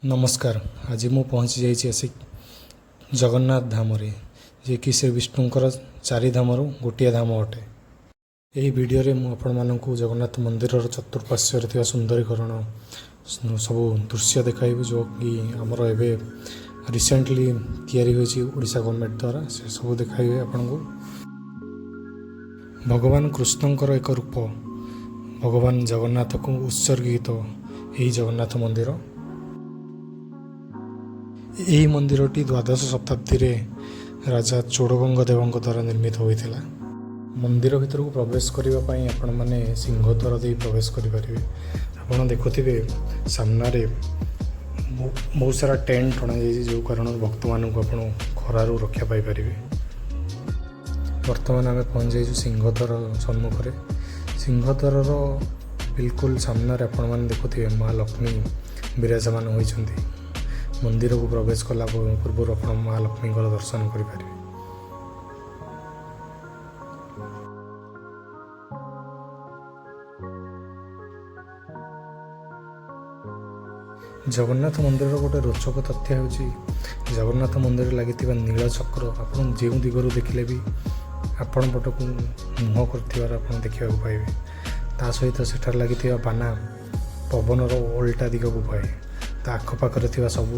नमस्कार। आज मु पहुँची जाइए आसी जगन्नाथ धाम जे कि श्री विष्णुंकर चारि धाम गोटे धाम अटे। यही वीडियो रे मु आपण मानकु जगन्नाथ मंदिर चतुर्पार्श्व सुंदरीकरण सब दृश्य देखाइबी जो कि आमर एबे रिसेंटली तैयारी होइछि ओडिशा गवर्नमेंट द्वारा से सब देखाइबे आपण को। भगवान कृष्णंकर एक रूप भगवान जगन्नाथ को उत्सर्गित यही जगन्नाथ मंदिर। यही मंदिरटी द्वादश शताब्दी रे राजा चोड़गंग देवଙ୍କ द्वारा निर्मित होइथिला। मंदिर भीतर को प्रवेश करबा पई आपण माने सिंह द्वार दे प्रवेश करि परिबे। आपण देखुथिबे सामना रे बहुत सारा टेंट बना जाइए जो कारण भक्त मान को आपण खरारू रक्षा पाई परिबे। वर्तमान आम पहुँच जाइए सिंहद्वार सम्मुख रे। सिंहद्वार बिल्कुल सामना रे आपण माने देखुथिबे माँ लक्ष्मी विराजमान होइछन्ती। मंदिर को प्रवेश कला पूर्व आप माँ लक्ष्मी दर्शन करें। जगन्नाथ मंदिर गोटे रोचक तथ्य हो जगन्नाथ मंदिर लगी नील चक्र आप जो दिगरू देखिले भी आपण पट को मुह कर देखा पाइबे। ता सहित सेठार लगी बाना पवन उल्टा दिग को पाए। आखपाखे थी सब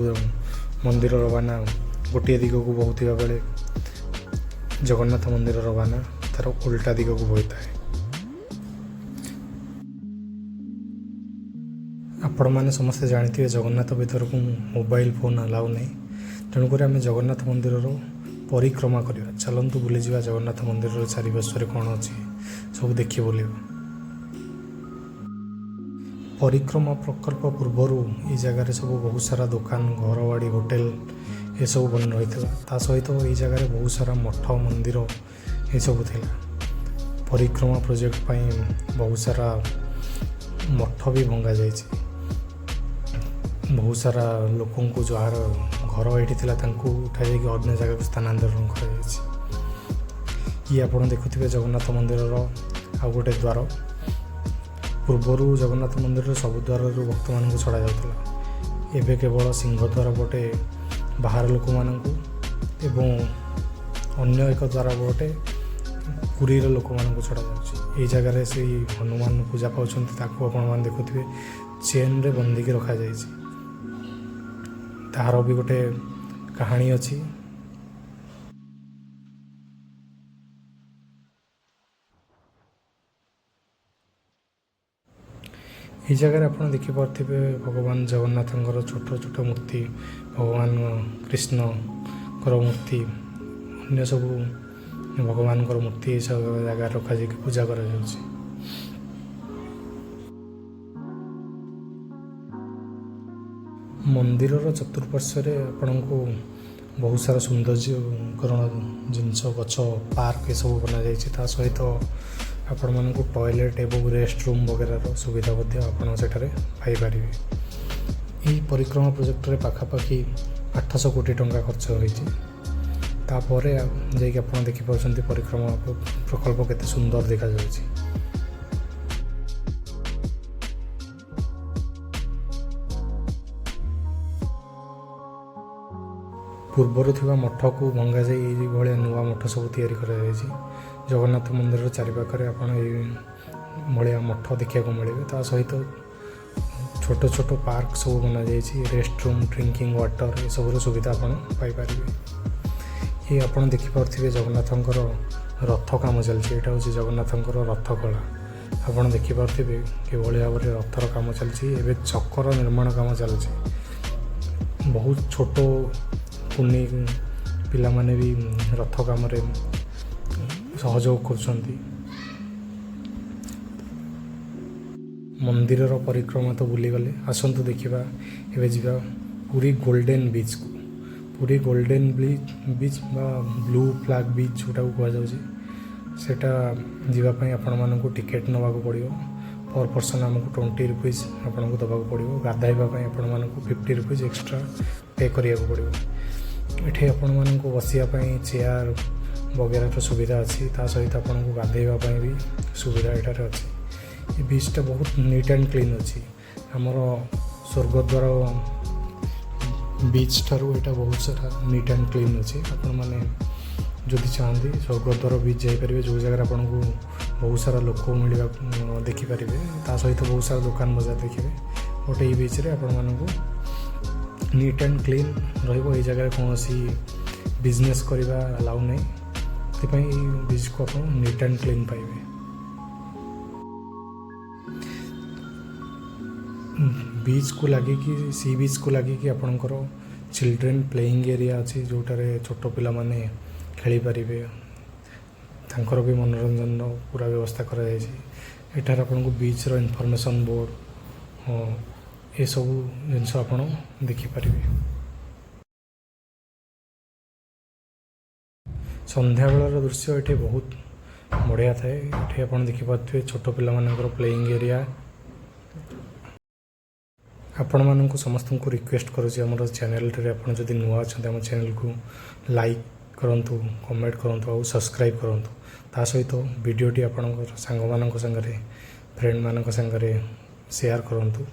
मंदिर बाना गोटे दिग को बहुता बेले जगन्नाथ मंदिर बाना तार उल्टा दिग को बही था। आपण मैंने समस्ते जानते जगन्नाथ भीतर को मोबाइल फोन अलाउ नहीं। तेणुक आम जगन्नाथ मंदिर परिक्रमा करवा चलतु बुली जा जगन्नाथ मंदिर चारिपार्श्व कौन अच्छी सब देखिए बुल। परिक्रमा प्रकल्प पूर्वर ये जगार सब बहुत सारा दुकान घर बाड़ी होटेल ये सब बन रही था। सहित ये जगार बहुत सारा मठ मंदिर ये सब थिला। परिक्रमा प्रोजेक्ट पाई बहुत सारा मठ भी भंगा जाइए। बहुत सारा लोकों को जार घर ये उठा जाकि अन्य जगह को स्थानांतरण कर। ये आप देखुवे जगन्नाथ मंदिर आ गोटे द्वार। पूर्वर जगन्नाथ मंदिर सब द्वार भक्त मान छड़ा जाता। एवं केवल सिंहद्वार पटे बाहर लोक मानू एवं अन्य एक द्वार पटे पुरी लोक मान छड़ा जा जगार से हनुमान पूजा पाँच आप देखुवे चेन रे बंधिकी रखा जाए। तार भी गोटे कहानी अच्छी। ये जगह आप देखिपे भगवान जगन्नाथ छोट छोट मूर्ति भगवान कृष्ण मूर्ति अन्य सब भगवान मूर्ति सब जगह रखा जाए पूजा कर। मंदिर चतुर्पार्श्व आपण को बहुत सारा सौंदर्यकरण जिनस गच पार्क ये सब बना जाता। सहित आपण मन को टॉयलेट एवं रेस्ट रूम वगैरह सुविधा पाइपर। यही परिक्रमा प्रोजेक्ट रे पाखापाखि 800 कोटी टंका खर्च होपर जा देखिपुर परिक्रमा प्रकल्प केते सुंदर देखा जाउछि। पूर्वर थिबा मठ को भंगा जाई भाया नुआ मठ सब तैयारी करा जायछि। जगन्नाथ मंदिर चारिपाखे आप भाया मठ देखा मिले। ता सहित छोट छोट पार्क सब बना जाइए रेस्ट रूम ड्रिंकिंग वाटर ये सब सुविधा आपपर। ये आप देखिपे जगन्नाथ रथ काम चलती। यहाँ हूँ जगन्नाथ रथ कला आप देखिपे कि भाव में रथर काम चलती। एवं चक्कर निर्माण काम चलती। बहुत छोट कुनी पिला माने भी रथ काम सहयोग कर। मंदिर परिक्रमा तो बुली गले आसतु देखा एवं जा पूरी गोल्डन बीच को। पूरी गोल्डन बीच बा ब्लू फ्लैग बीच जोटा कहुटा जावाई आपण को टिकेट नवा पड़ो। पर पर्सन आमको 20 रुपीज आपन को दबा पड़ो। गाधेवाई आपण को 50 रुपीज एक्सट्रा पे करिया पड़ो। ये आपण को बसापी चेयर वगैरह सुविधा अच्छी। सहित आपन को गाधेवाई भी सुविधा यहाँ अच्छी। ये बीचटा बहुत नीट एंड क्लीन अच्छी। आमर स्वर्गद्वार बीच ठारू यहाँ बहुत सारा नीट एंड क्लीन अच्छे आपण मैंने जदि चाहती स्वर्गद्वार बीच जापर जो जगह आपन को बहुत सारा लोक मिलवा देखिपारे सहित बहुत सारा दुकान बजार देखिए गोटे बीच रे आपण मानक नीट एंड क्लीन रही जगह कौन बिजनेस करवा अलाउ नहीं बीच को आप नीट एंड क्लीन पाइबे। बीच को लगे सी बीच को लगे आपणकर चिल्ड्रेन प्लेइंग एरिया अच्छी जोटारे छोट पिला माने खेली पारिबे तांकर भी मनोरंजन पूरा व्यवस्था करा जायछि। एठार आपनको बीच रो इन्फॉर्मेशन बोर्ड ये सब जिनस आप देखि पारिबे। संध्या बेलार दृश्य ये बहुत बढ़िया थाए। ये आप देखिपे छोट पिला प्लेइंग एरिया। आपण मानक समस्त को रिक्वेस्ट करुँच आम चैनल आप जब नुआ अच्छा आम चैनल को लाइक करंतु कमेंट करंतु और सब्सक्राइब करंतु ता सहित वीडियोटी आपण सांग मान फ्रेंड मान शेयर करंतु।